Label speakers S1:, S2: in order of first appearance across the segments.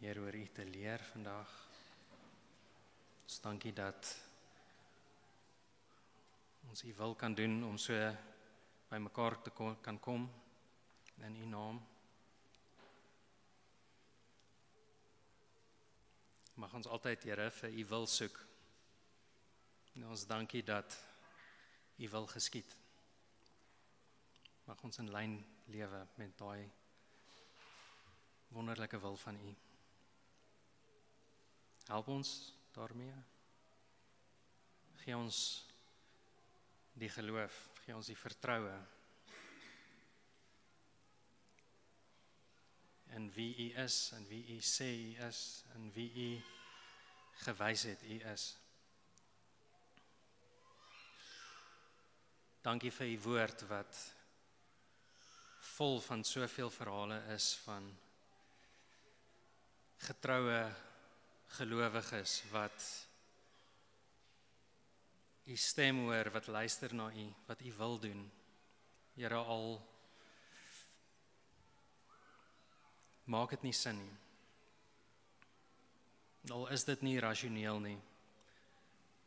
S1: Heer, oor U te leer vandag. Ons dankie dat ons U wil kan doen om so by mekaar te kan kom in U naam. Mag ons altyd, Here, vir U wil soek. En ons dankie dat U wil geskied. Mag ons in lyn lewe met daai wonderlike wil van U. Help ons daarmee. Gee ons die geloof, gee ons die vertroue in wie U is, in wie U sê U is, in wie U gewys het U is. Dankie vir U woord wat vol van soveel verhale is van getroue gelowiges wat U stem hoor, wat luister na U, wat U wil doen. Here, al maak dit nie sin nie. Al is dit nie rasioneel nie,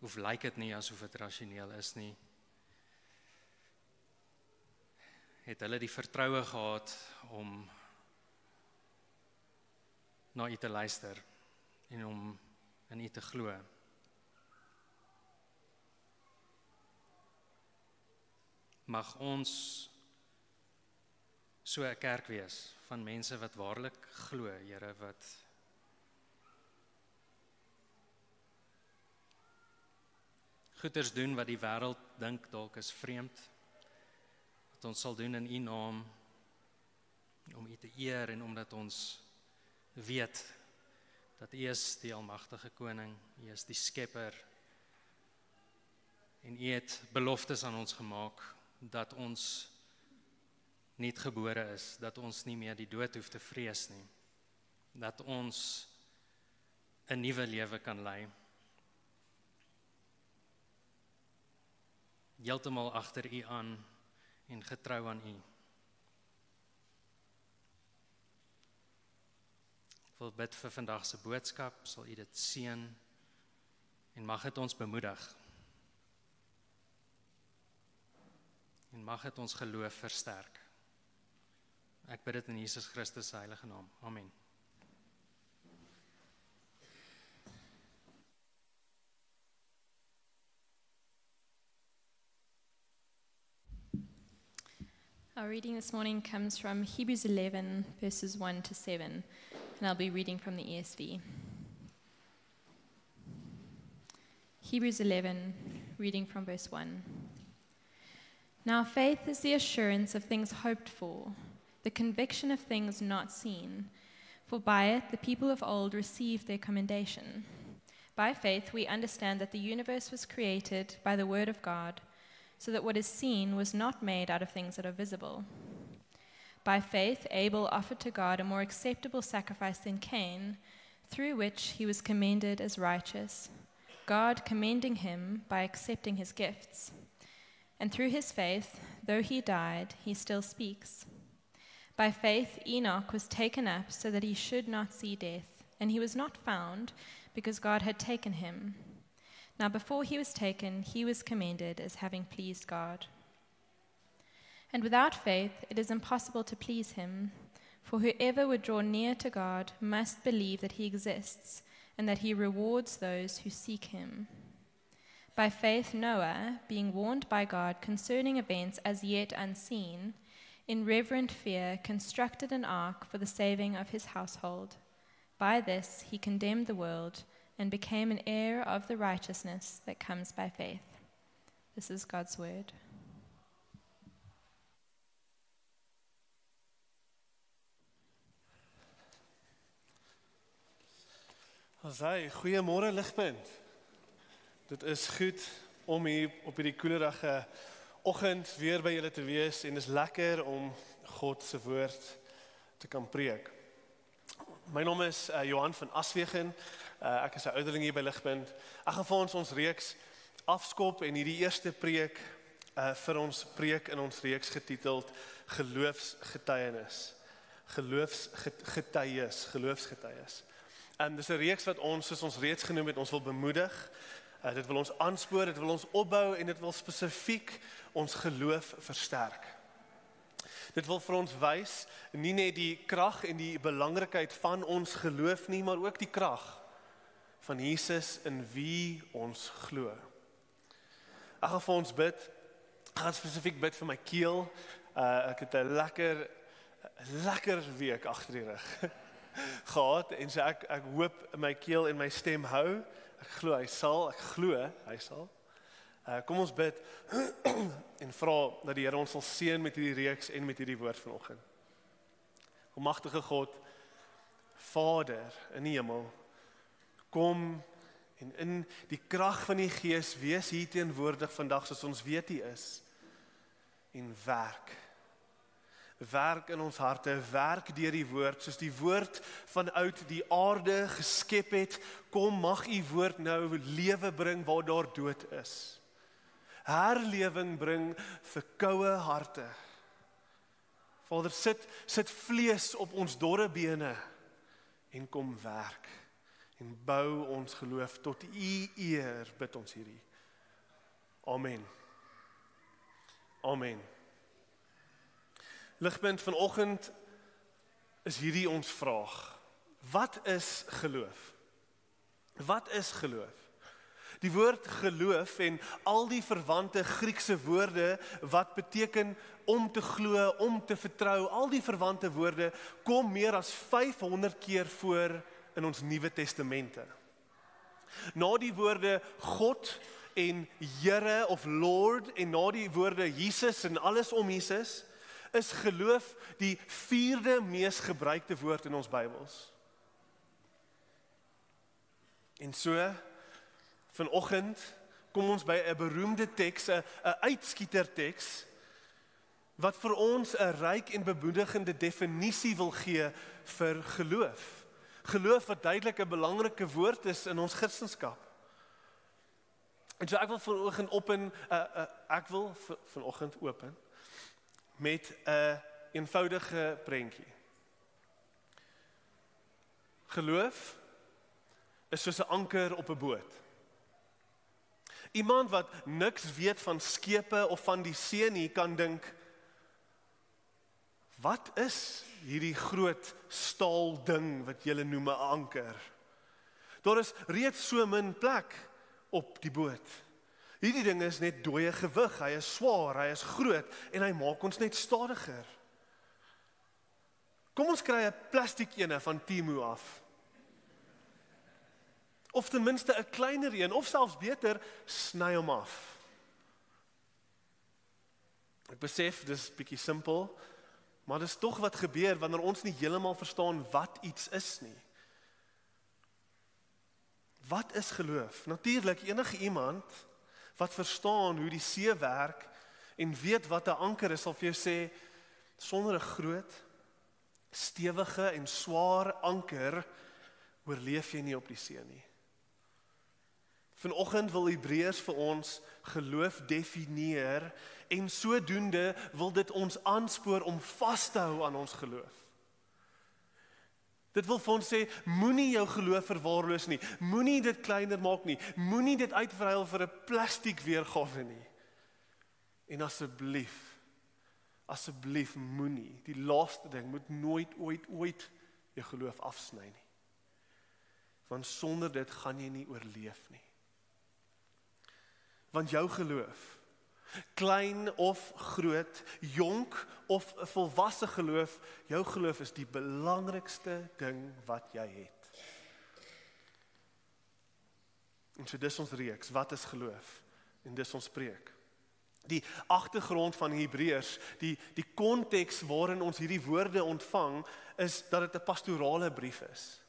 S1: of lyk dit nie asof dit rasioneel is nie, het hulle die vertroue gehad om na U te luister en om in U te glo. Mag ons so 'n kerk wees van mense wat waarlik glo, Here, wat goeders doen wat die wêreld dink dalk is vreemd, wat ons sal doen in U naam, om U te eer en omdat ons weet dat U is die almagtige koning, U is die skepper, en U het beloftes aan ons gemaak, dat ons nuut gebore is, dat ons nie meer die dood hoef te vrees nie, dat ons 'n nuwe lewe kan lei. Heeltemal agter U aan en getrou aan U. Ek wil bid vir vandag se boodskap, sal U dit seën en mag dit ons bemoedig. En mag dit ons geloof versterk. Ek bid dit in Jesus Christus se heilige naam. Amen.
S2: Our reading this morning comes from Hebrews 11, verses 1 to 7, and I'll be reading from the ESV. Hebrews 11, reading from verse 1. Now faith is the assurance of things hoped for, the conviction of things not seen. For by it the people of old received their commendation. By faith we understand that the universe was created by the word of God, so that what is seen was not made out of things that are visible. By faith Abel offered to God a more acceptable sacrifice than Cain, through which he was commended as righteous, God commending him by accepting his gifts. And through his faith, though he died, he still speaks. By faith Enoch was taken up so that he should not see death, and he was not found because God had taken him. Now before he was taken, he was commended as having pleased God. And without faith it is impossible to please him, for whoever would draw near to God must believe that he exists, and that he rewards those who seek him. By faith Noah, being warned by God concerning events as yet unseen, in reverent fear constructed an ark for the saving of his household. By this he condemned the world and became an heir of the righteousness that comes by faith. This is God's word.
S3: Asai, goeiemôre Ligpunt. Dit is goed om hier op hierdie koelerige oggend weer by julle te wees en is lekker om God se woord te kan preek. My naam is Johan van Aswegen. Ek is 'n ouderling hier by Ligpunt. Ek gaan vir ons reeks afskop en hierdie eerste preek vir ons preek in ons reeks getiteld Geloofsgetuienis. Geloofsgetuies. Dis 'n reeks wat ons, soos ons reeds genoem het, ons wil bemoedig. Dit wil ons aanspoor, dit wil ons opbou en dit wil spesifiek ons geloof versterk. Dit wil vir ons wys, nie net die krag en die belangrikheid van ons geloof nie, maar ook die krag van Jesus in wie ons glo. Ek gaan vir ons bid. Ek gaan spesifiek bid vir my keel. Ek het 'n lekker week agter die rug gehad en so ek hoop my keel en my stem hou. Ek glo hy sal. Kom ons bid en vra dat die Here ons sal seën met hierdie reeks en met hierdie woord vanoggend. Almagtige God, Vader in die hemel, kom en in die krag van die Gees wees hier teenwoordig vandag soos ons weet U is en werk in ons harte, werk deur die woord, soos die woord vanuit die aarde geskep het, kom mag U woord nou lewe bring waar daar dood is. Herlewing bring verkoue harte. Vader, sit vlees op ons dorre bene en kom werk en bou ons geloof tot U eer, bid ons hierdie. Amen. Amen. Ligpunt vanoggend is hierdie ons vraag. Wat is geloof? Wat is geloof? Die woord geloof en al die verwante Griekse woorde wat beteken om te glo, om te vertrou, al die verwante woorde kom meer as 500 keer voor in ons Nuwe Testamente. Na die woorde God en Here of Lord en na die woorde Jesus en alles om Jesus, is geloof die 4de mees gebruikte woord in ons Bybels. En so, vanoggend kom ons by 'n beroemde teks, 'n uitskieterteks, wat vir ons 'n ryk en bemoedigende definisie wil gee vir geloof. Geloof wat duidelik 'n belangrike woord is in ons Christendom. En so ek wil vanoggend open met 'n eenvoudige prentjie. Geloof is soos 'n anker op 'n boot. Iemand wat niks weet van skepe of van die see nie, kan dink, wat is hierdie groot staal ding wat julle noem 'n anker? Daar is reeds so min plek op die boot. Hierdie ding is net dooie gewig, hy is swaar, hy is groot en hy maak ons net stadiger. Kom ons kry 'n plastiek ene van Temu af. Of ten minste 'n kleiner een, of selfs beter, sny hom af. Ek besef, dis bietjie simpel, maar dis tog wat gebeur wanneer ons nie heeltemal verstaan wat iets is nie. Wat is geloof? Natuurlik, enige iemand wat verstaan hoe die see werk en weet wat 'n anker is, sal vir jou sê, sonder 'n groot, stewige en swaar anker oorleef jy nie op die see nie. Vanoggend wil Hebreërs vir ons geloof definieer en sodoende wil dit ons aanspoor om vas te hou aan ons geloof. Dit wil vir ons sê, moenie jou geloof verwaarloos nie, moenie dit kleiner maak nie, moenie dit uitverhuil vir 'n plastiek weergawe nie. En asseblief moenie, die laaste ding, moet nooit ooit jou geloof afsny nie. Want sonder dit gaan jy nie oorleef nie. Want jou geloof, klein of groot, jonk of 'n volwasse geloof, jou geloof is die belangrikste ding wat jy het. En so dis ons reeks, wat is geloof? En dis ons preek. Die agtergrond van Hebreërs, die konteks waarin ons hierdie woorde ontvang, is dat dit 'n pastorale brief is.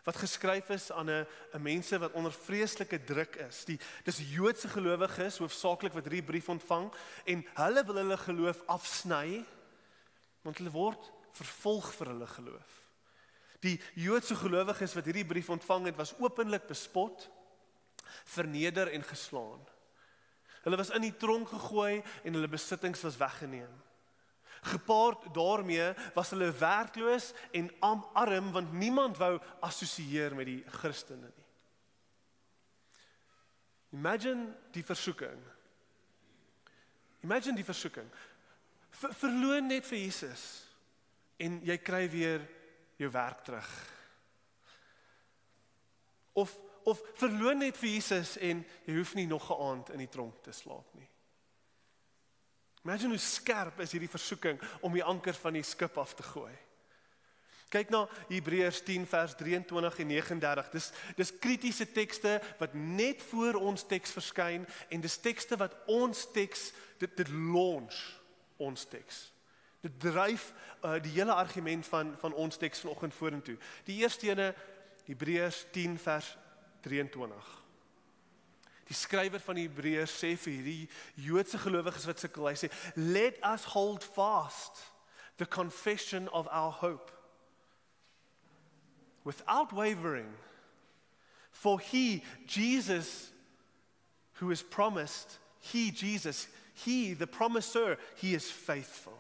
S3: Wat geskryf is aan 'n mense wat onder vreeslike druk is. Dis Joodse gelowiges hoofsaaklik wat hierdie brief ontvang en hulle wil hulle geloof afsny want hulle word vervolg vir hulle geloof. Die Joodse gelowiges wat hierdie brief ontvang het, was openlik bespot, verneder en geslaan. Hulle was in die tronk gegooi en hulle besittings was weggeneem. Gepaard daarmee was hulle werkloos en arm, want niemand wou assosieer met die Christene nie. Imagine die versoeking. Imagine die versoeking. Verloon net vir Jesus en jy kry weer jou werk terug. Of verloon net vir Jesus en jy hoef nie nog 'n aand in die tronk te slaap nie. Imagine hoe skerp is hierdie versoeking om die anker van die skip af te gooi. Kyk na Hebreërs 10 vers 23 en 39. Dis kritiese tekste wat net voor ons teks verskyn en dis tekste wat ons teks dit launch ons teks. Dit dryf die hele argument van ons teks vanoggend vorentoe. Die eerste ene Hebreërs 10 vers 23. Die skrywer van die Hebreërs sê vir hierdie Joodse gelowiges wat sukkel, hy sê, let us hold fast the confession of our hope, without wavering, for he, Jesus, who is promised, he, Jesus, he, the promiser, he is faithful.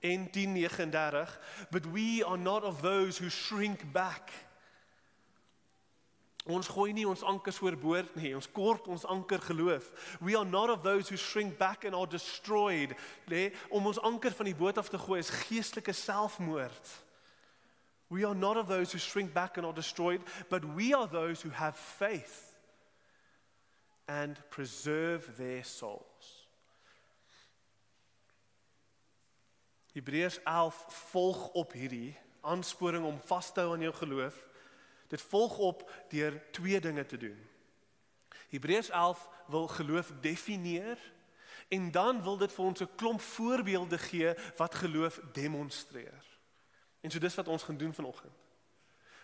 S3: En 10:39, but we are not of those who shrink back. Ons gooi nie ons ankers oorboord nie, ons kort ons anker geloof. We are not of those who shrink back and are destroyed. Nee, om ons anker van die boot af te gooi is geestelike selfmoord. We are not of those who shrink back and are destroyed, but we are those who have faith and preserve their souls. Hebreërs 11 volg op hierdie aansporing om vas te hou aan jou geloof. Dit volg op deur twee dinge te doen. Hebreërs 11 wil geloof definieer en dan wil dit vir ons 'n klomp voorbeelde gee wat geloof demonstreer. En so dis wat ons gaan doen vanoggend.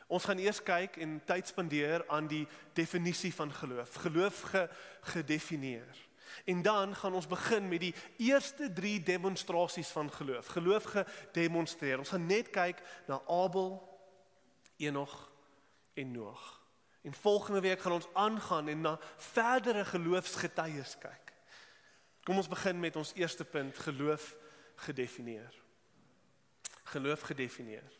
S3: Ons gaan eers kyk en tyd spandeer aan die definisie van geloof. Geloof gedefinieer. En dan gaan ons begin met die eerste 3 demonstrasies van geloof. Geloof gedemonstreer. Ons gaan net kyk na Abel, Enoch en Noag. En volgende week gaan ons aangaan en na verdere geloofsgetuies kyk. Kom ons begin met ons eerste punt, geloof gedefinieer. Geloof gedefinieer.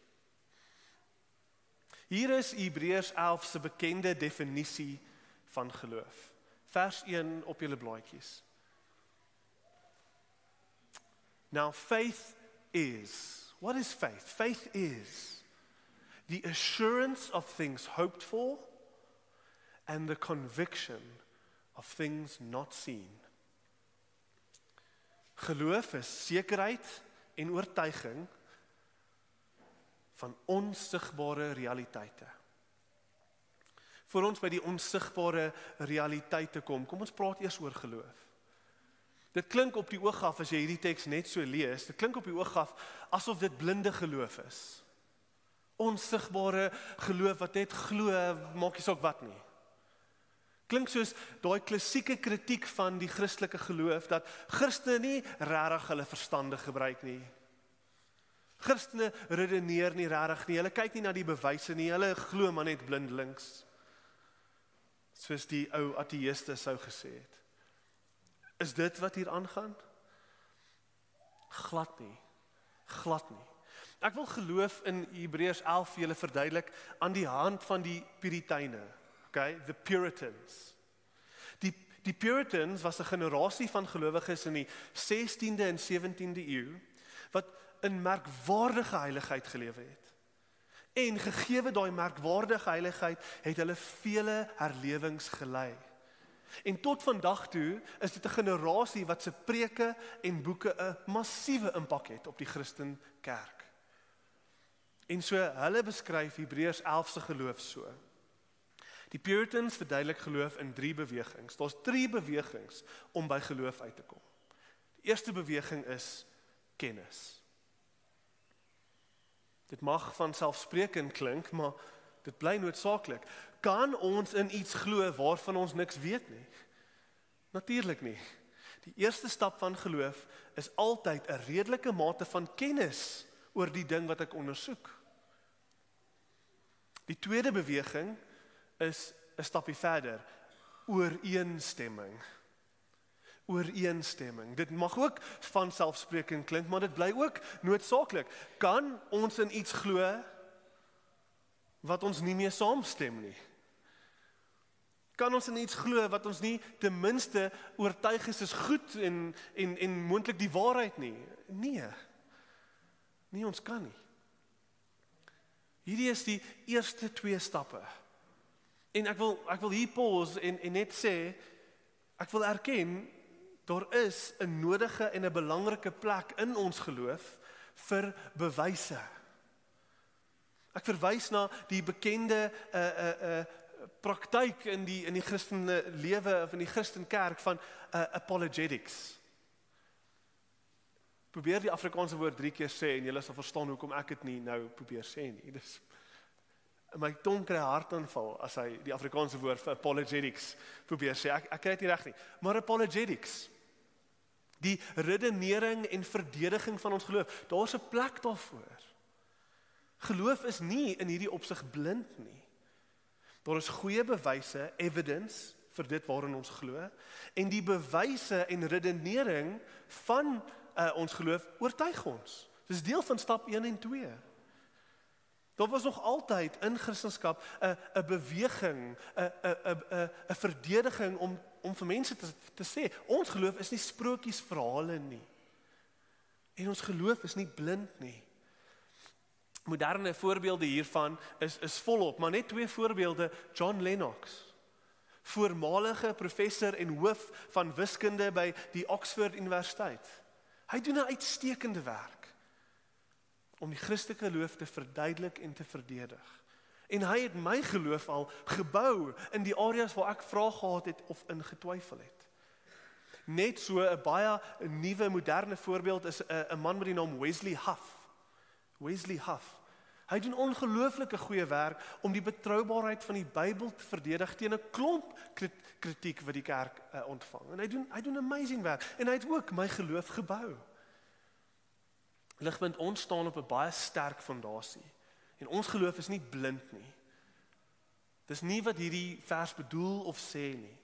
S3: Hier is Hebreërs 11 se bekende definisie van geloof. Vers 1 op julle blaadjies. Now faith is, what is faith? Faith is the assurance of things hoped for and the conviction of things not seen. Geloof is sekerheid en oortuiging van onsigbare realiteite. Voor ons by die onsigbare realiteite kom ons praat eers oor geloof. Dit klink op die oog af as jy hierdie teks net so lees, dit klink op die oog af asof dit blinde geloof is. Onsigbare geloof wat net glo, maak nie saak wat nie. Klink soos daai klassieke kritiek van die Christelike geloof dat Christene nie regtig hulle verstande gebruik nie. Christene redeneer nie regtig nie, hulle kyk nie na die bewyse nie, hulle glo maar net blindelings. Soos die ou ateïste sou gesê het. Is dit wat hier aangaan? Glad nie. Glad nie. Ek wil geloof in Hebreërs 11 vir julle verduidelik aan die hand van die Puriteine. Okay, the Puritans. Die Puritans was 'n generasie van gelowiges in die 16de en 17de eeu wat in merkwaardige heiligheid gelewe het. En gegeewe daai merkwaardige heiligheid het hulle vele herlewings gelei. En tot vandag toe is dit 'n generasie wat se preke en boeke 'n massiewe impak het op die Christenkerk. En so hulle beskryf Hebreërs 11 se geloof so. Die Puritans verduidelik geloof in 3 bewegings. Daar's 3 bewegings om by geloof uit te kom. Die eerste beweging is kennis. Dit mag vanselfsprekend klink, maar dit bly noodsaaklik. Kan ons in iets glo waarvan ons niks weet nie? Natuurlik nie. Die eerste stap van geloof is altyd 'n redelike mate van kennis oor die ding wat ek ondersoek. Die tweede beweging is 'n stapie verder, ooreenstemming. ooreenstemming. Dit mag ook vanselfsprekend klink, maar dit bly ook noodsaaklik. Kan ons in iets glo wat ons nie mee saamstem nie? Kan ons in iets glo wat ons nie ten minste oortuig is goed en moontlik die waarheid nie? Nee, ons kan nie. Hierdie is die eerste 2 stappe. En ek wil hier pause en net sê, ek wil erken, daar is 'n nodige en 'n belangrike plek in ons geloof vir bewyse. Ek verwys na die bekende praktyk in die Christelike lewe of in die Christenkerk van apologetics. Probeer die Afrikaanse woord 3 keer sê en julle sal verstaan hoekom ek dit nie nou probeer sê nie. Dis my tong kry 'n hartaanval as hy die Afrikaanse woord vir apologetics probeer sê. Ek kry dit nie reg nie. Maar apologetics, die redenering en verdediging van ons geloof, daar's 'n plek daarvoor. Geloof is nie in hierdie opsig blind nie. Daar is goeie bewyse, evidence, vir dit waarin ons glo, en die bewyse en redenering van ons geloof oortuig ons. Dis deel van stap 1 en 2. Daar was nog altyd in Christendom 'n beweging, 'n verdediging om vir mense te sê, ons geloof is nie sprokiesverhale nie. En ons geloof is nie blind nie. Moderne voorbeelde hiervan is volop, maar net 2 voorbeelde. John Lennox, voormalige professor en hoof van wiskunde by die Oxford Universiteit. Hy doen 'n uitstekende werk om die Christelike geloof te verduidelik en te verdedig. En hy het my geloof al gebou in die areas waar ek vrae gehad het of in getwyfel het. Net so 'n baie nuwe moderne voorbeeld is 'n man met die naam Wesley Huff. Wesley Huff. Hy doen ongelooflike goeie werk om die betroubaarheid van die Bybel te verdedig teen 'n klomp kritiek wat die kerk ontvang. En hy doen amazing werk en hy het ook my geloof gebou. Ligpunt, ons staan op 'n baie sterk fondasie. En ons geloof is nie blind nie. Dis nie wat hierdie vers bedoel of sê nie.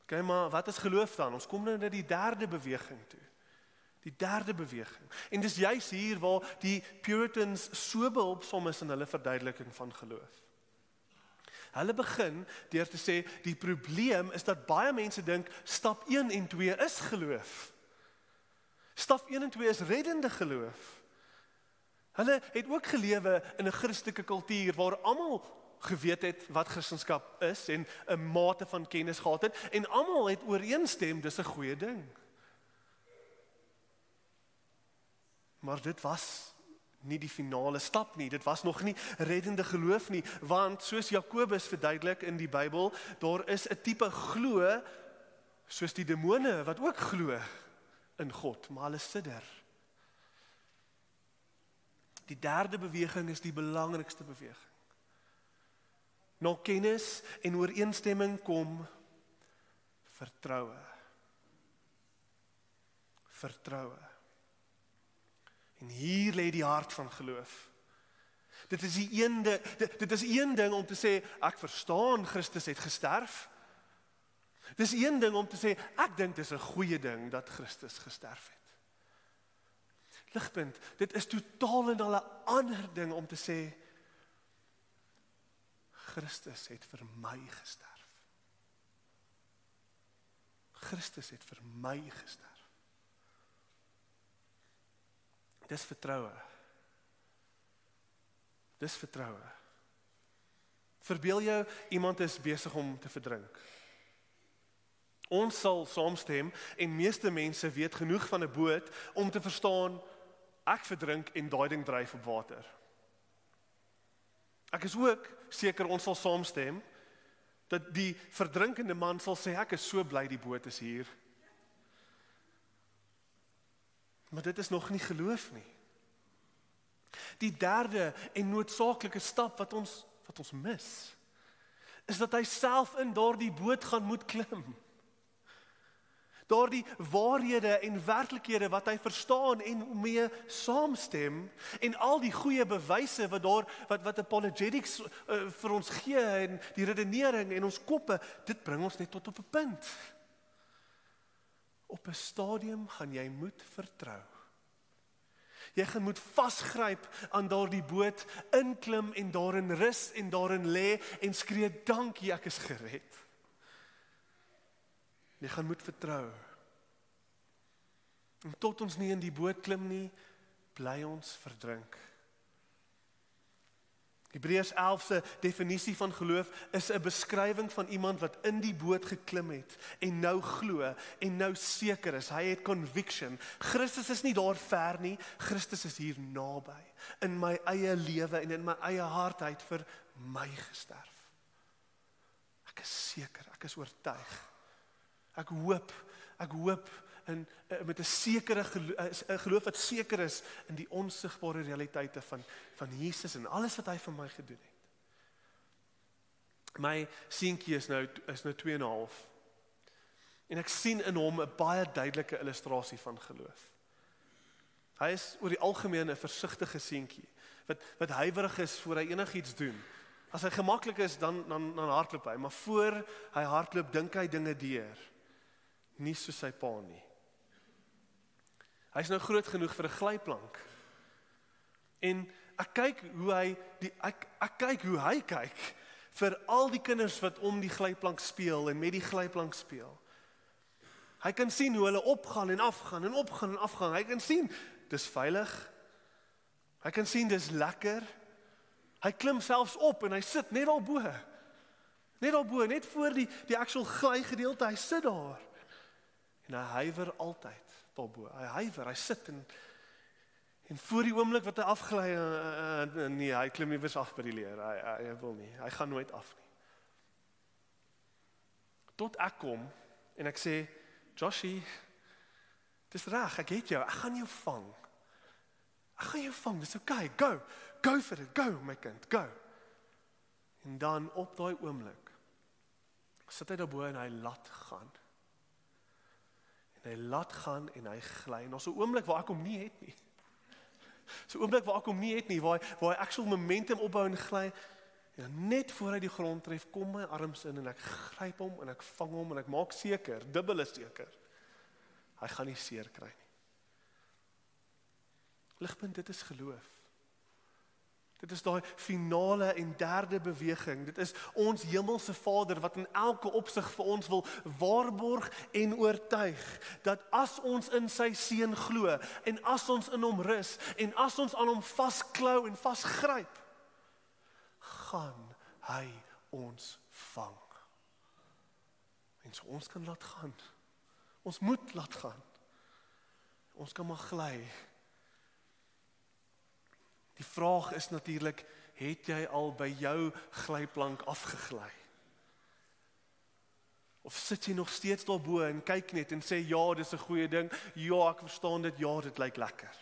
S3: Okay, maar wat is geloof dan? Ons kom nou na die 3de beweging toe. Die 3de beweging. En dis juis hier waar die Puritans so behulpsaam is in hulle verduideliking van geloof. Hulle begin deur te sê, die probleem is dat baie mense dink, stap 1 en 2 is geloof. Stap 1 en 2 is reddende geloof. Hulle het ook gelewe in 'n Christelike kultuur waar almal geweet het wat Christendom is en 'n mate van kennis gehad het en almal het ooreenstem dis 'n goeie ding. Maar dit was nie die finale stap nie, dit was nog nie reddende geloof nie, want soos Jakobus verduidelik in die Bybel, daar is 'n tipe glo soos die demone wat ook glo in God, maar hulle sidder. Die 3de beweging is die belangrikste beweging. Na kennis en ooreenstemming kom vertroue. Vertroue. En hier lê die hart van geloof. Dit is een ding om te sê, ek verstaan Christus het gesterf. Dis een ding om te sê, ek dink dis 'n goeie ding dat Christus gesterf het. Ligpunt, dit is totaal en al 'n ander ding om te sê, Christus het vir my gesterf. Christus het vir my gesterf. Dis vertroue. Dis vertroue. Verbeel jou, iemand is besig om te verdrink. Ons sal saamstem en meeste mense weet genoeg van 'n boot om te verstaan, ek verdrink en daai ding dryf op water. Ek is ook seker ons sal saamstem dat die verdrinkende man sal sê, ek is so bly die boot is hier. Maar dit is nog nie geloof nie. Die 3de en noodsaaklike stap wat ons mis, is dat hy self in daardie boot gaan moet klim. Daardie waarhede en werklikhede wat hy verstaan en mee saamstem, en al die goeie bewyse wat apologetics vir ons gee, en die redenering en ons koppe, dit bring ons net tot op 'n punt. Op 'n stadium gaan jy moet vertrou. Jy gaan moet vasgryp aan daardie boot, inklim en daarin rus en daarin lê en skree dankie, ek is gered. Jy gaan moet vertrou. En tot ons nie in die boot klim nie, bly ons verdrink. Hebreërs 11 se definisie van geloof is 'n beskrywing van iemand wat in die boot geklim het en nou glo en nou seker is. Hy het conviction. Christus is nie daar ver nie, Christus is hier naby. In my eie lewe en in my eie hart, hy het vir my gesterf. Ek is seker, ek is oortuig. Ek hoop en met 'n sekere geloof wat seker is in die onsigbare realiteite van Jesus en alles wat hy vir my gedoen het. My seentjie is nou 2,5 en ek sien in hom 'n baie duidelike illustrasie van geloof. Hy is oor die algemeen 'n versigtige seentjie wat huiwerig is voor hy enigiets doen. As hy gemaklik is dan hardloop hy, maar voor hy hardloop dink hy dinge deur. Nie soos sy pa nie. Hy is nou groot genoeg vir 'n glyplank. En ek kyk hoe hy kyk vir al die kinders wat om die glyplank speel en met die glyplank speel. Hy kan sien hoe hulle opgaan en afgaan en opgaan en afgaan. Hy kan sien dis veilig. Hy kan sien dis lekker. Hy klim selfs op en hy sit net daarbo. Net voor die actual gly gedeelte, hy sit daar. En hy huiwer altyd daarbo. Hy sit en voor die oomblik wat hy afgly, nee, hy klim nie weer af by die leer. Hy wil nie. Hy gaan nooit af nie. Tot ek kom en ek sê, Joshie, dis reg, ek het jou, ek gaan jou vang. Dis okay, go for it, go my kind, go. En dan op daai oomblik sit hy daarbo en hy laat gaan. Hy laat gaan en hy gly. En daar's 'n oomblik waar ek hom nie het nie. Waar hy actual momentum opbou en gly. En net voor hy die grond tref, kom my arms in en ek gryp hom en ek vang hom en ek maak seker, dubbel is seker. Hy gaan nie seer kry nie. Ligpunt, dit is geloof. Dit is daai finale en derde beweging. Dit is ons hemelse Vader wat in elke opsig vir ons wil waarborg en oortuig dat as ons in sy seun glo en as ons in hom rus en as ons aan hom vasklou en vasgryp, gaan hy ons vang. En so ons kan laat gaan. Ons moet laat gaan. Ons kan maar gly. Die vraag is natuurlik, het jy al by jou glyplank afgegly? Of sit jy nog steeds daarbo en kyk net en sê, ja, dis 'n goeie ding, ja, ek verstaan dit, ja, dit lyk lekker.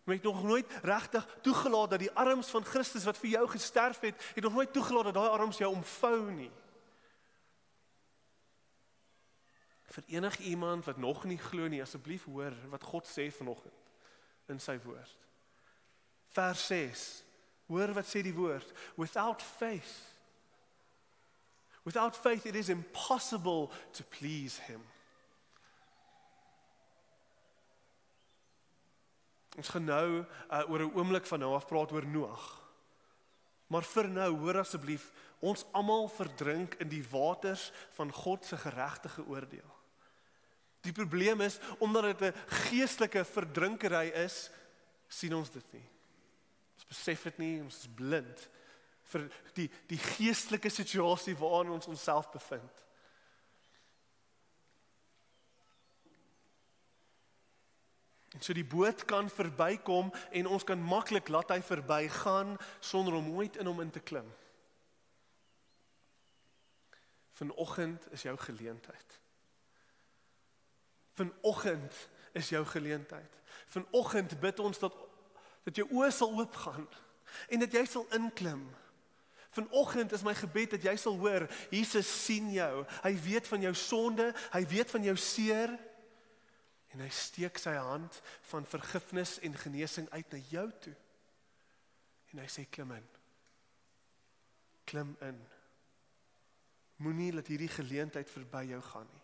S3: Maar jy het nog nooit regtig toegelaat dat die arms van Christus wat vir jou gesterf het nog nooit toegelaat dat daai arms jou omvou nie. Vir enige iemand wat nog nie glo nie, asseblief hoor wat God sê vanoggend in sy woord. Vers 6, hoor wat sê die woord, without faith it is impossible to please him. Ons gaan nou oor 'n oomblik van nou af praat oor Noag. Maar vir nou, hoor asseblief, ons almal verdrink in die waters van God se geregtige oordeel. Die probleem is, omdat dit 'n geestelike verdrinkery is, sien ons dit nie. Ons besef dit nie, ons is blind vir die geestelike situasie waarin ons onsself bevind. En so die boot kan verbykom en ons kan maklik laat hy verbygaan sonder om ooit in hom in te klim. Vanoggend is jou geleentheid. Vanoggend is jou geleentheid. Vanoggend bid ons dat jou oë sal oopgaan en dat jy sal inklim. Vanoggend is my gebed dat jy sal hoor, Jesus sien jou. Hy weet van jou sonde, hy weet van jou seer en hy steek sy hand van vergifnis en genesing uit na jou toe. En hy sê klim in. Klim in. Moenie laat hierdie geleentheid verby jou gaan nie.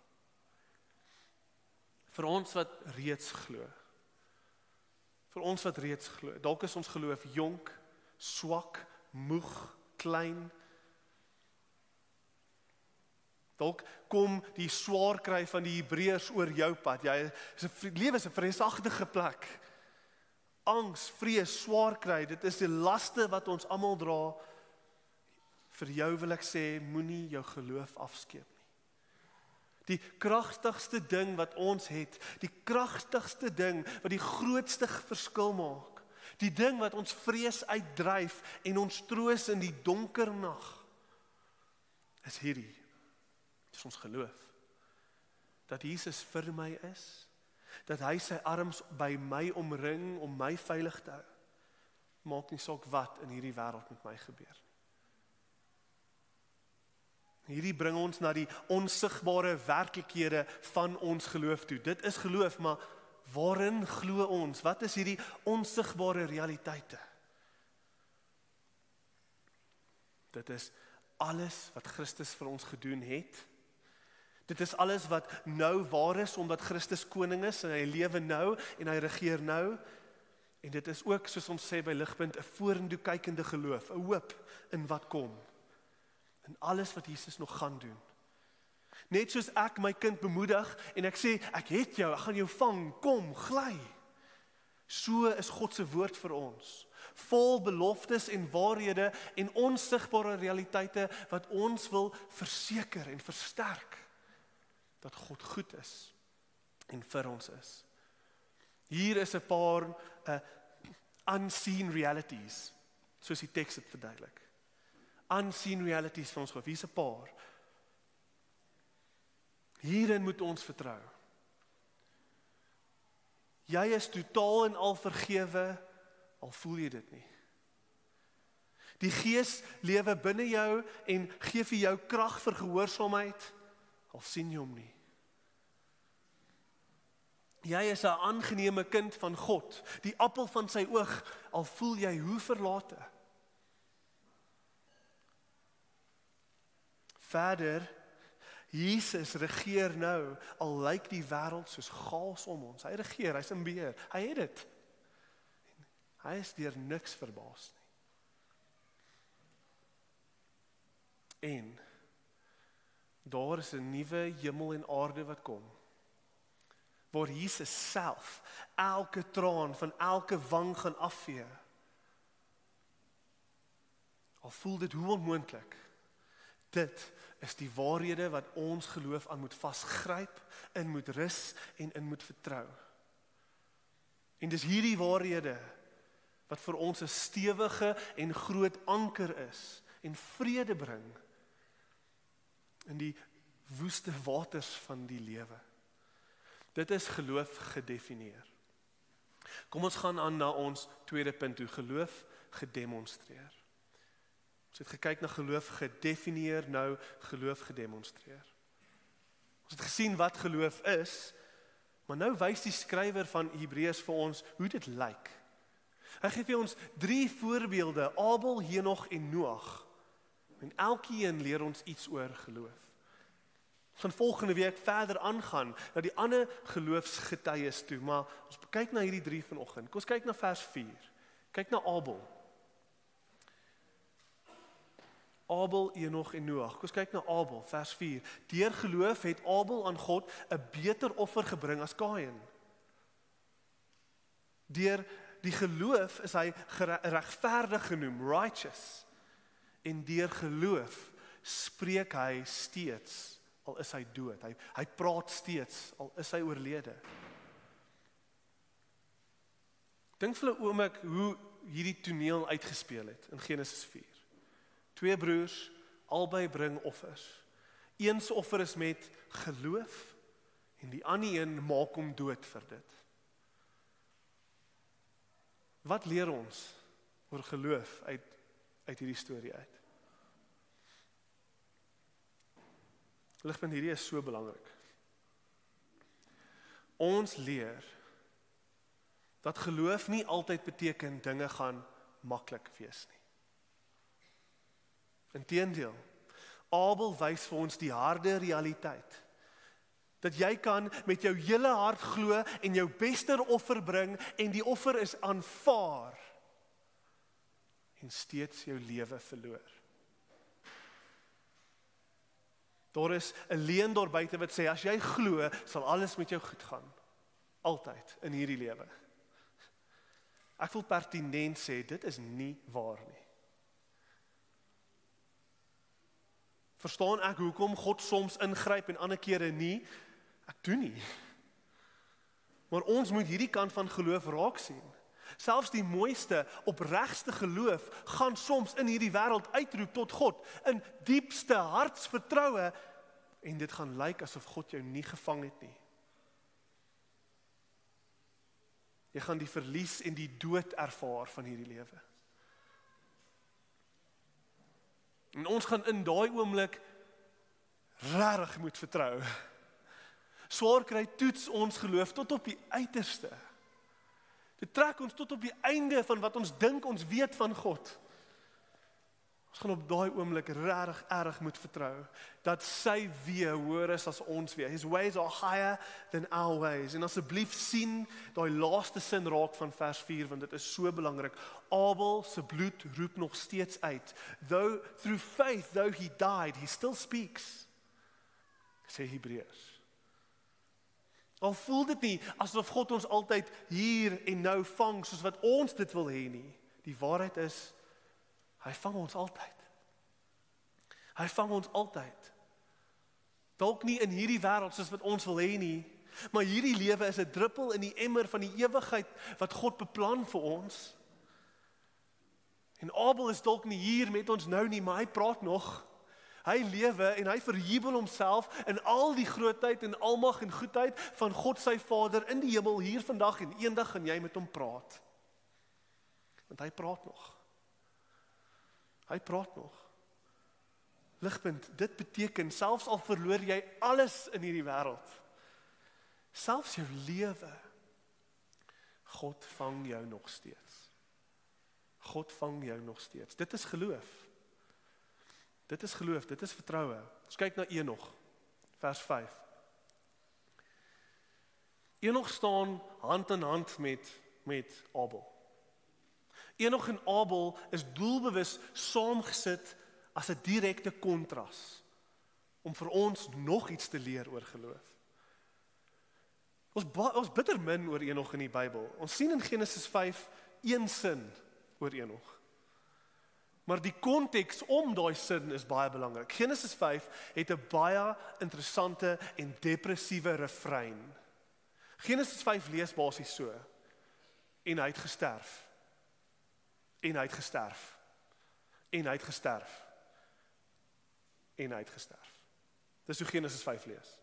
S3: Vir ons wat reeds glo. Vir ons wat reeds glo. Dalk is ons geloof jonk, swak, moeg, klein. Dalk kom die swaar kry van die Hebreërs oor jou pad. Lewe is 'n vreesagtige plek. Angs, vrees, swaar kry, dit is die laste wat ons almal dra. Vir jou wil ek sê, moenie jou geloof afskeep nie. Die kragtigste ding wat ons het, die kragtigste ding wat die grootste verskil maak, die ding wat ons vrees uitdryf en ons troos in die donker nag, is hierdie. Dit is ons geloof. Dat Jesus vir my is, dat hy sy arms by my omring om my veilig te hou. Maak nie saak wat in hierdie wêreld met my gebeur. Hierdie bring ons na die onsigbare werklikhede van ons geloof toe. Dit is geloof, maar waarin glo ons? Wat is hierdie onsigbare realiteite? Dit is alles wat Christus vir ons gedoen het. Dit is alles wat nou waar is, omdat Christus koning is, en hy lewe nou, en hy regeer nou. En dit is ook, soos ons sê by Ligpunt, 'n vorentoe kykende geloof, 'n hoop in wat kom. En alles wat Jesus nog gaan doen. Net soos ek my kind bemoedig, en ek sê, ek het jou, ek gaan jou vang, kom, gly. So is God se woord vir ons. Vol beloftes en waarhede en onsigbare realiteite wat ons wil verseker en versterk. Dat God goed is en vir ons is. Hier is 'n paar unseen realities, soos die teks dit verduidelik. Unseen realities van ons geloof. Hier is 'n paar. Hierin moet ons vertrou. Jy is totaal en al vergewe, al voel jy dit nie. Die Gees lewe binne jou en gee vir jou krag vir gehoorsaamheid, al sien jy hom nie. Jy is 'n aangename kind van God, die appel van sy oog, al voel jy hoe verlate. Verder, Jesus regeer nou, al lyk die wêreld soos chaos om ons. Hy regeer, hy's in beheer, hy het dit. Hy is deur niks verbaas nie. En daar is 'n nuwe hemel en aarde wat kom, waar Jesus self elke traan van elke wang gaan afvee. Al voel dit hoe onmoontlik, dit is die waarhede wat ons geloof aan moet vasgryp, in moet rus en in moet vertrou. En dis hierdie waarhede wat vir ons 'n stewige en groot anker is en vrede bring in die woeste waters van die lewe. Dit is geloof gedefinieer. Kom ons gaan aan na ons tweede punt toe, geloof gedemonstreer. Ons het gekyk na geloof gedefinieer, nou geloof gedemonstreer. Ons het gesien wat geloof is, maar nou wys die skrywer van Hebreërs vir ons hoe dit lyk. Hy gee vir ons 3 voorbeelde, Abel, Henog en Noag. En elkeen leer ons iets oor geloof. Ons gaan volgende week verder aangaan na die ander geloofsgetuies toe, maar ons kyk na hierdie 3 vanoggend. Kom ons kyk na vers 4. Kyk na Abel. Abel, Henog en Noag. Kom ons kyk na Abel, vers 4. Deur geloof het Abel aan God 'n beter offer gebring as Kain. Deur die geloof is hy regverdig genoem, righteous. En deur geloof spreek hy steeds, al is hy dood. Hy praat steeds, al is hy oorlede. Dink vir 'n oomblik hoe hierdie toneel uitgespeel het in Genesis 4. 2 broers, albei bring offers. Een se offer is met geloof en die ander een maak hom dood vir dit. Wat leer ons oor geloof uit hierdie storie uit? Ligpunt, hierdie is so belangrik. Ons leer dat geloof nie altyd beteken dinge gaan maklik wees nie. Inteendeel, Abel wys vir ons die harde realiteit Dat jy kan met jou hele hart glo en jou beste offer bring en die offer is aanvaar en steeds jou lewe verloor. Daar is 'n leuen daar buite wat sê, as jy glo, sal alles met jou goed gaan. Altyd in hierdie lewe. Ek wil pertinent sê, dit is nie waar nie. Verstaan ek hoekom God soms ingryp en ander kere nie? Ek doen nie. Maar ons moet hierdie kant van geloof raak sien. Selfs die mooiste, opregste geloof gaan soms in hierdie wêreld uitroep tot God, in diepste hartsvertroue, en dit gaan lyk asof God jou nie gevang het nie. Jy gaan die verlies en die dood ervaar van hierdie lewe. En ons gaan in daai oomblik regtig moet vertrou. Swaar kry toets ons geloof tot op die uiterste. Dit trek ons tot op die einde van wat ons dink ons weet van God. Ons gaan op daai oomblik regtig erg moet vertrou dat sy weë hoër is as ons weë. His ways are higher than our ways. En asseblief sien daai laaste sin raak van vers 4 want dit is so belangrik. Abel se bloed roep nog steeds uit. Through faith, though he died, he still speaks. Sê Hebreërs. Al voel dit nie asof God ons altyd hier en nou vang soos wat ons dit wil hê nie. Die waarheid is, hy vang ons altyd. Hy vang ons altyd. Dalk nie in hierdie wêreld soos wat ons wil hê nie, maar hierdie lewe is 'n druppel in die emmer van die ewigheid wat God beplan vir ons. En Abel is dalk nie hier met ons nou nie, maar hy praat nog. Hy lewe en hy verjubel homself in al die grootheid en almag en goedheid van God sy Vader in die hemel hier vandag en eendag gaan jy met hom praat. Want hy praat nog. Hy praat nog. Ligpunt, dit beteken, selfs al verloor jy alles in hierdie wêreld, selfs jou lewe, God vang jou nog steeds. God vang jou nog steeds. Dit is geloof. Dit is geloof, dit is vertroue. Ons kyk na Enog, vers 5. Enog staan hand in hand met Abel. Enog en Abel is doelbewus saamgesit as 'n direkte kontras om vir ons nog iets te leer oor geloof. Ons bitter min oor Enog in die Bybel. Ons sien in Genesis 5 een sin oor Enog. Maar die konteks om daai sin is baie belangrik. Genesis 5 het 'n baie interessante en depressiewe refrein. Genesis 5 lees basies so: en hy het gesterf. En hy het gesterf. En hy het gesterf. En hy het gesterf. Dis hoe Genesis 5 lees.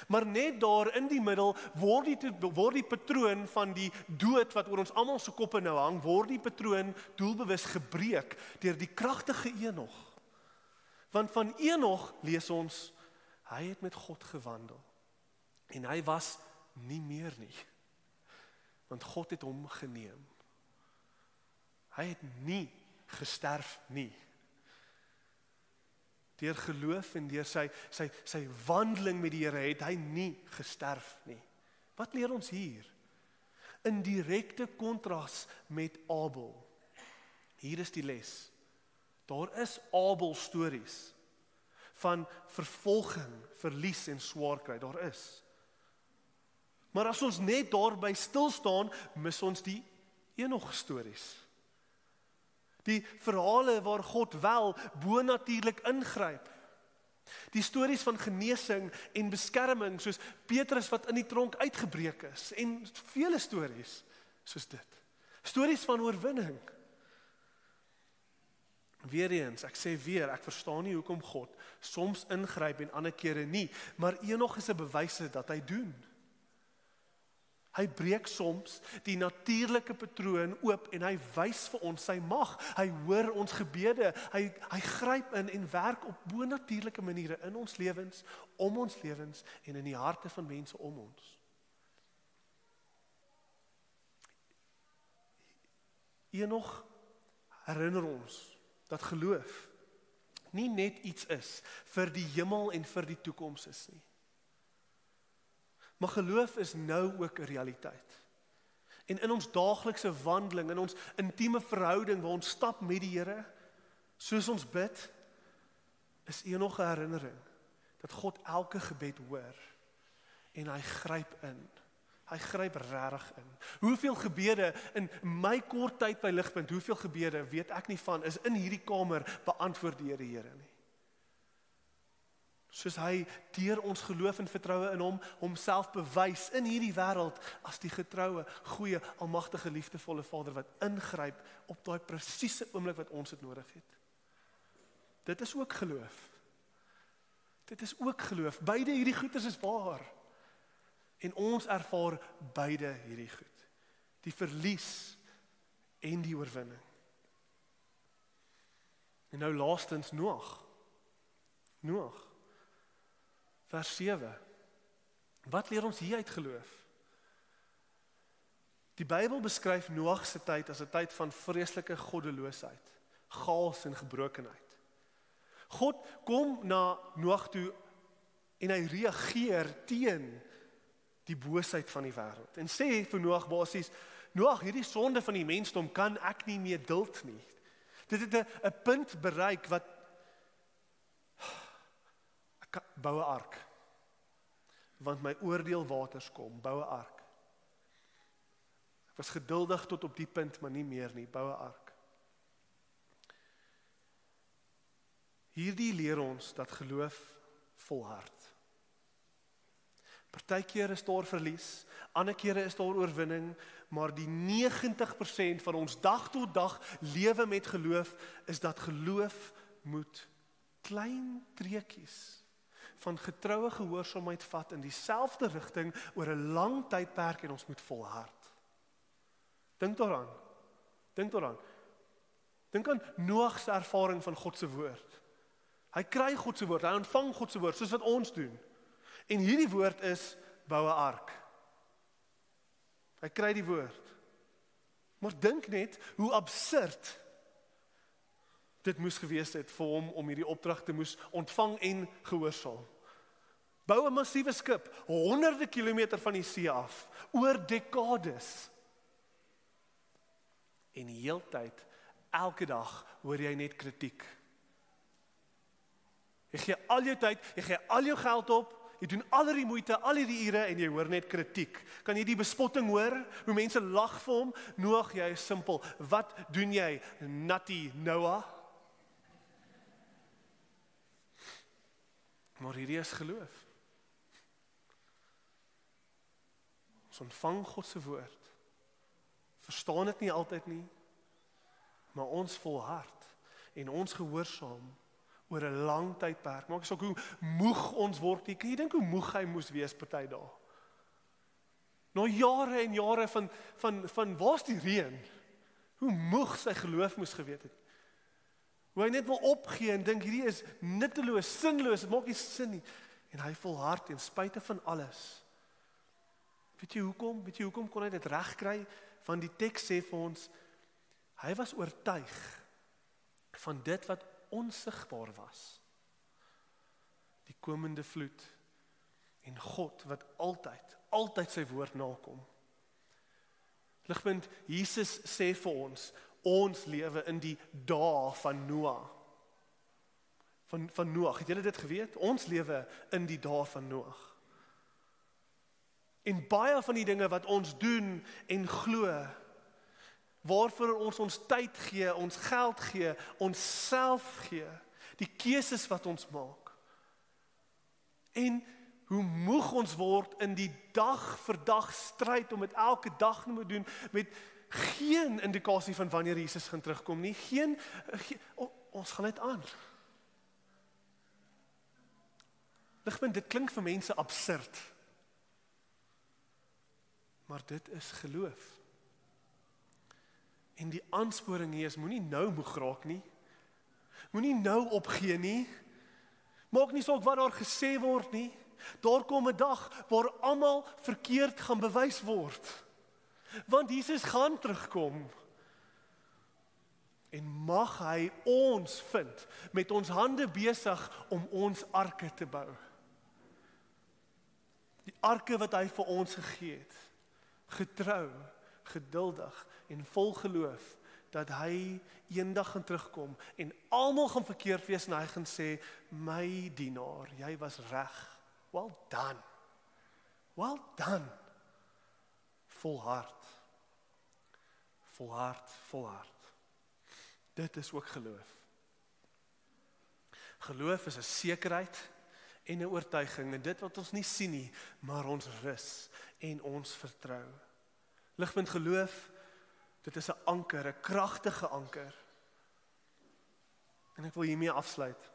S3: Maar net daar in die middel word die patroon van die dood wat oor ons almal se koppe nou hang, word die patroon doelbewus gebreek deur die kragtige Enog. Want van Enog lees ons, hy het met God gewandel. En hy was nie meer nie. Want God het hom geneem. Hy het nie gesterf nie. Deur geloof en deur sy wandeling met die Here het hy nie gesterf nie. Wat leer ons hier? In direkte kontras met Abel. Hier is die les. Daar is Abel stories van vervolging, verlies en swaar kry. Daar is. Maar as ons net daarby stil staan, mis ons die Enog stories. Die verhale waar God wel bonatuurlik ingryp. Die stories van genesing en beskerming, soos Petrus wat in die tronk uitgebreek is, en vele stories soos dit. Stories van oorwinning. Weereens, ek sê weer, ek verstaan nie hoekom God soms ingryp en ander kere nie, maar Enog is 'n bewys dat hy doen. Hy breek soms die natuurlike patroon oop en hy wys vir ons sy mag. Hy hoor ons gebede. Hy gryp in en werk op bonatuurlike maniere in ons lewens, om ons lewens en in die harte van mense om ons. Enog herinner ons dat geloof nie net iets is vir die hemel en vir die toekoms is nie. Maar geloof is nou ook 'n realiteit. En in ons daaglikse wandeling, in ons intieme verhouding waar ons stap met die Here, soos ons bid, is nog 'n herinnering dat God elke gebed hoor en hy gryp in. Hy gryp regtig in. Hoeveel gebede in my kort tyd by Ligpunt, hoeveel gebede weet ek nie van, is in hierdie kamer beantwoord deur die Here nie. Soos hy deur ons geloof en vertroue in hom, homself bewys in hierdie wêreld as die getroue, goeie, almagtige, liefdevolle Vader wat ingryp op daai presiese oomblik wat ons dit nodig het. Dit is ook geloof. Dit is ook geloof. Beide hierdie goedes is waar. En ons ervaar beide hierdie goed. Die verlies en die oorwinning. En nou laastens Noag. Noag. Vers 7. Wat leer ons hier uit geloof? Die Bybel beskryf Noag se tyd as 'n tyd van vreeslike goddeloosheid, chaos en gebrokenheid. God kom na Noag toe en hy reageer teen die boosheid van die wêreld. En sê vir Noag basies, Noag, hierdie sonde van die mensdom kan ek nie meer duld nie. Dit het 'n punt bereik wat ek bou 'n ark. Want my oordeelwaters kom, bou 'n ark. Ek was geduldig tot op die punt, maar nie meer nie, bou 'n ark. Hierdie leer ons dat geloof volhard. Partykeer is daar verlies, ander kere is daar oorwinning, maar die 90% van ons dag tot dag lewe met geloof is dat geloof moet klein treukies van getroue gehoorsaamheid vat in dieselfde rigting oor 'n lang tydperk en ons moet volhard. Dink daaraan. Dink aan Noag se ervaring van God se woord. Hy kry God se woord, hy ontvang God se woord, soos wat ons doen. En hierdie woord is, bou 'n ark. Hy kry die woord. Maar dink net hoe absurd dit moes gewees het vir hom om hierdie opdrag te moes ontvang en gehoorsaam. Bou 'n massiewe skip, honderde kilometer van die see af, oor dekades. En die heeltyd, elke dag, hoor jy net kritiek. Jy gee al jou tyd, jy gee al jou geld op, jy doen al die moeite, al die ure en jy hoor net kritiek. Kan jy die bespotting hoor? Hoe mense lag vir hom? Noag, jy is simpel. Wat doen jy, Natty Noah? Maar hierdie is geloof. Ons ontvang God se woord. Verstaan dit nie altyd nie, maar ons volhard en ons gehoorsaam oor 'n lang tydperk. Maak asook hoe moeg ons word nie. Kan jy dink hoe moeg hy moes wees party dae? Na jare en jare van waar's die reën? Hoe moeg sy geloof moes geweet het. Hoe hy net wil opgee en dink hierdie is nutteloos, sinloos, dit maak nie sin nie. En hy volhard ten spyte van alles. Weet jy hoekom kon hy dit regkry? Want die teks sê vir ons, hy was oortuig van dit wat onsigbaar was. Die komende vloed en God wat altyd sy woord nakom. Ligpunt, Jesus sê vir ons lewe in die dae van Noag. Van Noag, het julle dit geweet? Ons lewe in die dae van Noag. En baie van die dinge wat ons doen en glo, waarvoor ons tyd gee, ons geld gee, ons self gee, die keuses wat ons maak. En hoe moeg ons word in die dag vir dag stryd om dit elke dag te doen met geen indikasie van wanneer Jesus gaan terugkom nie. Ons gaan net aan. Ligpunt, dit klink vir mense absurd. Maar dit is geloof. En die aansporing hier is, moenie nou moeg raak nie. Moenie nou opgee nie. Maak nie saak wat daar gesê word nie. Daar kom 'n dag waar almal verkeerd gaan bewys word. Want Jesus gaan terugkom. En mag hy ons vind met ons hande besig om ons arke te bou. Die arke wat hy vir ons gegee het. Getrou, geduldig en vol geloof dat hy eendag gaan terugkom en almal gaan verkeerd wees en hy gaan sê, my dienaar, jy was reg. Well done. Well done. Volhard. Volhard, volhard. Dit is ook geloof. Geloof is 'n sekerheid en 'n oortuiging en dit wat ons nie sien nie, maar ons rus en ons vertrou. Ligpunt geloof, dit is 'n anker, 'n kragtige anker. En ek wil hiermee afsluit.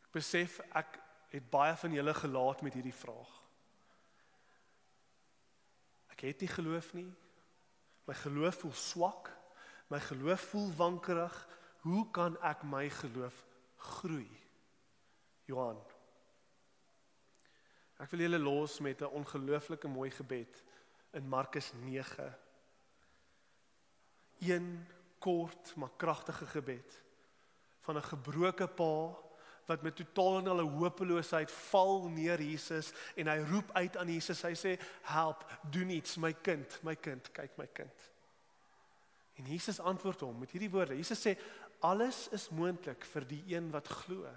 S3: Ek besef ek het baie van julle gelaat met hierdie vraag. Ek het nie geloof nie. My geloof voel swak. My geloof voel wankerig. Hoe kan ek my geloof groei? Johan. Ek wil julle los met 'n ongelooflike mooi gebed in Markus 9. Een kort maar kragtige gebed van 'n gebroke pa wat met totaal en alle hopeloosheid val neer Jesus en hy roep uit aan Jesus. Hy sê, help, doen iets, my kind, kyk my kind. En Jesus antwoord hom met hierdie woorde. Jesus sê, alles is moontlik vir die een wat glo.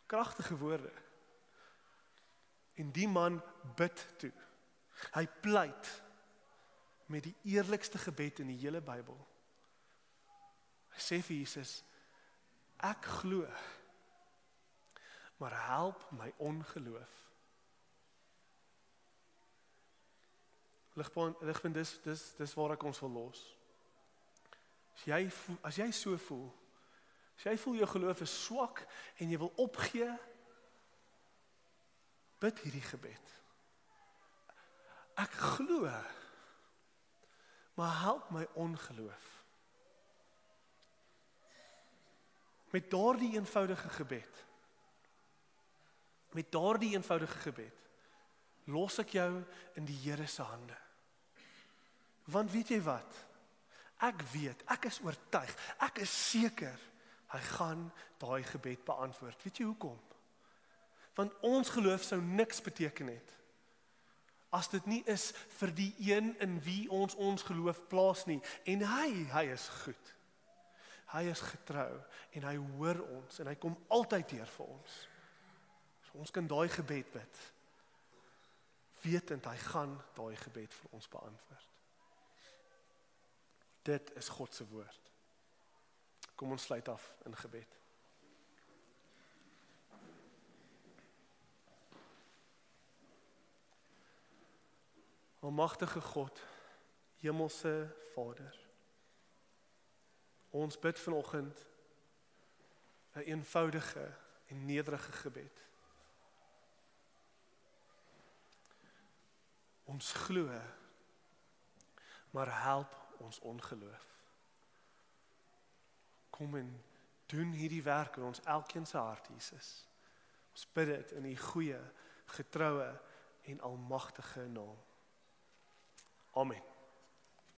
S3: Kragtige woorde. En die man bid toe. Hy pleit met die eerlikste gebed in die hele Bybel. Hy sê vir Jesus, ek glo, maar help my ongeloof. Ligpunt, dis waar ek ons wil los. As jy so voel, as jy voel jou geloof is swak en jy wil opgee, bid hierdie gebed. Ek glo, maar help my ongeloof. Met daardie eenvoudige gebed, los ek jou in die Here se hande. Want weet jy wat? Ek weet, ek is oortuig, ek is seker, hy gaan daai gebed beantwoord. Weet jy hoekom? Want ons geloof sou niks beteken het, as dit nie is vir die een in wie ons geloof plaas nie. En hy is goed. Hy is getrou en hy hoor ons en hy kom altyd deur vir ons. So ons kan daai gebed bid, wetend hy gaan daai gebed vir ons beantwoord. Dit is God se woord. Kom ons sluit af in gebed. Almagtige God, Hemelse Vader, ons bid vanoggend 'n eenvoudige en nederige gebed. Ons glo, maar help ons ongeloof. Kom en doen hierdie werk in ons elkeen se hart, Jesus. Ons bid dit in u goeie, getroue en almagtige naam. Amen.